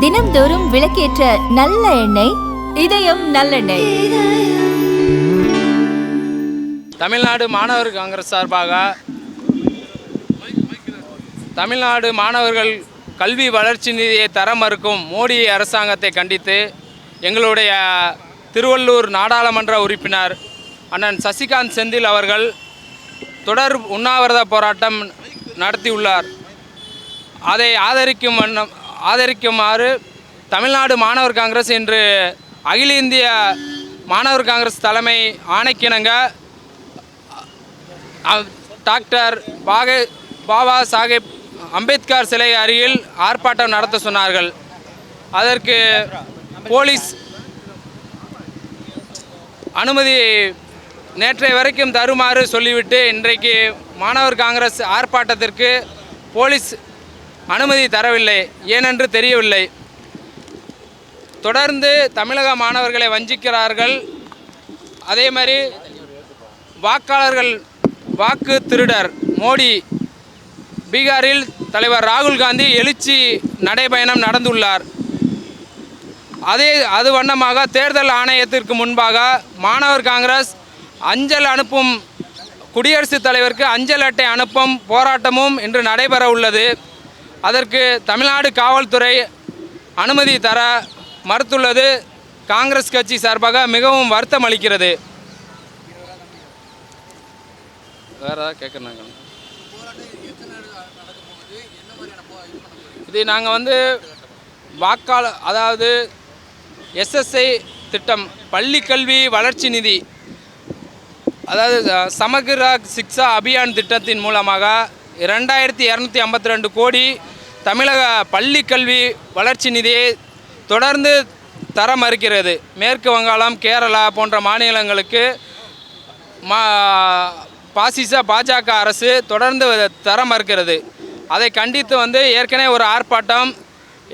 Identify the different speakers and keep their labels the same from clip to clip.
Speaker 1: தினம்தோறும் விளக்கேற்ற நல்ல எண்ணெய் இதயம் நல்லெண்ணெய்.
Speaker 2: தமிழ்நாடு மாணவர் காங்கிரஸ் சார்பாக தமிழ்நாடு மாணவர்கள் கல்வி வளர்ச்சி நிதியை தர மறுக்கும் மோடி அரசாங்கத்தை கண்டித்து எங்களுடைய திருவள்ளூர் நாடாளுமன்ற உறுப்பினர் அண்ணன் சசிகாந்த் செந்தில் அவர்கள் தொடர் உண்ணாவிரத போராட்டம் நடத்தியுள்ளார். அதை ஆதரிக்குமாறு தமிழ்நாடு மாணவர் காங்கிரஸ் இன்று அகில இந்திய மாணவர் காங்கிரஸ் தலைமை ஆணைக்கிணங்க டாக்டர் பாபா சாஹேப் அம்பேத்கர் சிலை அருகில் ஆர்ப்பாட்டம் நடத்த சொன்னார்கள். அதற்கு போலீஸ் அனுமதி நேற்றைய வரைக்கும் தருமாறு சொல்லிவிட்டு இன்றைக்கு மாணவர் காங்கிரஸ் ஆர்ப்பாட்டத்திற்கு போலீஸ் அனுமதி தரவில்லை. ஏனென்று தெரியவில்லை. தொடர்ந்து தமிழக மாணவர்களை வஞ்சிக்கிறார்கள். அதே மாதிரி வாக்காளர்கள் வாக்கு திருடர் மோடி. பீகாரில் தலைவர் ராகுல் காந்தி எழுச்சி நடைபயணம் நடந்துள்ளார். அது வண்ணமாக தேர்தல் ஆணையத்திற்கு முன்பாக மாணவர் காங்கிரஸ் அஞ்சல் அனுப்பும் குடியரசுத் தலைவருக்கு அஞ்சல் அட்டை அனுப்பும் போராட்டமும் இன்று நடைபெற உள்ளது. அதற்கு தமிழ்நாடு காவல்துறை அனுமதி தர மறுத்துள்ளது காங்கிரஸ் கட்சி சார்பாக மிகவும் வருத்தம் அளிக்கிறது. வேறு ஏதாவது கேட்குறாங்க? இது நாங்கள் அதாவது எஸ்எஸ்ஐ திட்டம் பள்ளி கல்வி வளர்ச்சி நிதி, அதாவது சமகிர சிக்ஷா அபியான் திட்டத்தின் மூலமாக 2252 கோடி தமிழக பள்ளி கல்வி வளர்ச்சி நிதியை தொடர்ந்து தர மறுக்கிறது. மேற்கு வங்காளம், கேரளா போன்ற மாநிலங்களுக்கு பாஜக அரசு தொடர்ந்து தர மறுக்கிறது. அதை கண்டித்து ஏற்கனவே ஒரு ஆர்ப்பாட்டம்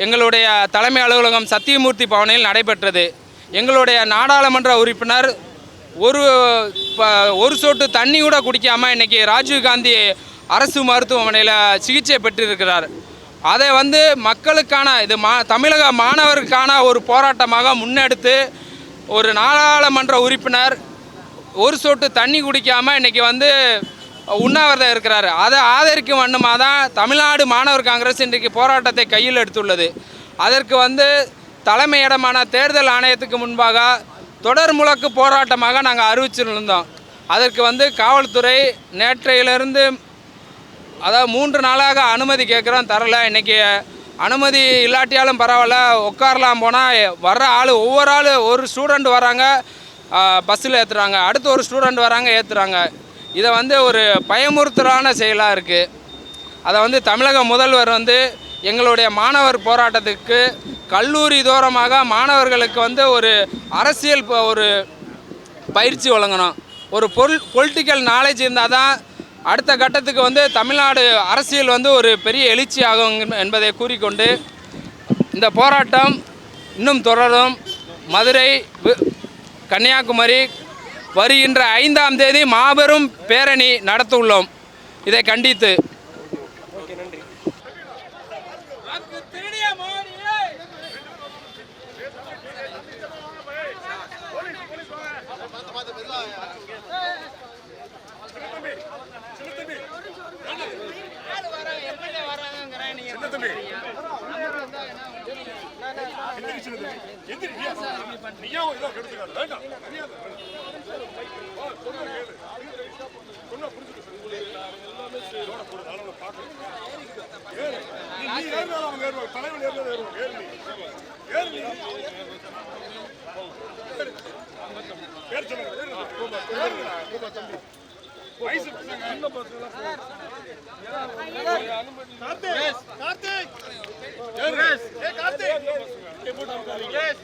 Speaker 2: எங்களுடைய தலைமை அலுவலகம் சத்தியமூர்த்தி பவனில் நடைபெற்றது. எங்களுடைய நாடாளுமன்ற உறுப்பினர் ஒரு சொட்டு தண்ணி கூட குடிக்காமல் இன்றைக்கி ராஜீவ்காந்தி அரசு மருத்துவமனையில் சிகிச்சை பெற்றிருக்கிறார். அதை மக்களுக்கான இது தமிழக மாணவருக்கான ஒரு போராட்டமாக முன்னெடுத்து ஒரு நாடாளுமன்ற உறுப்பினர் ஒரு சொட்டு தண்ணி குடிக்காமல் இன்றைக்கி உண்ணாவிரதம் இருக்கிறார். அதை ஆதரிக்கும் வண்ணமாக தான் தமிழ்நாடு மாணவர் காங்கிரஸ் இன்றைக்கு போராட்டத்தை கையில் எடுத்துள்ளது. அதற்கு தலைமையிடமான தேர்தல் ஆணையத்துக்கு முன்பாக தொடர் முழக்கு போராட்டமாக நாங்கள் அறிவிச்சிருந்தோம். அதற்கு காவல்துறை நேற்றையிலிருந்து அதாவது 3 நாளாக அனுமதி கேட்குறோம், தரலை. இன்றைக்கி அனுமதி இல்லாட்டியாலும் பரவாயில்ல, உட்காரலாம். போனால் வர்ற ஒவ்வொரு ஒரு ஸ்டூடெண்ட் வராங்க, பஸ்ஸில் ஏற்றுறாங்க, அடுத்து ஒரு ஸ்டூடெண்ட் வராங்க, ஏற்றுறாங்க. இதை ஒரு பயமுறுத்தலான செயலாக இருக்குது. அதை தமிழக முதல்வர் எங்களுடைய மாணவர் போராட்டத்துக்கு கல்லூரி தூரமாக மாணவர்களுக்கு ஒரு அரசியல் ஒரு பயிற்சி வழங்கணும். ஒரு பொலிட்டிக்கல் நாலேஜ் இருந்தால் தான் அடுத்த கட்டத்துக்கு தமிழ்நாடு அரசியல் ஒரு பெரிய எழுச்சி ஆகும் என்பதை கூறிக்கொண்டு இந்த போராட்டம் இன்னும் தொடரும். மதுரை, கன்னியாகுமரி வருகின்ற 5ஆம் தேதி மாபெரும் பேரணி நடத்த உள்ளோம். இதை கண்டித்து Yes.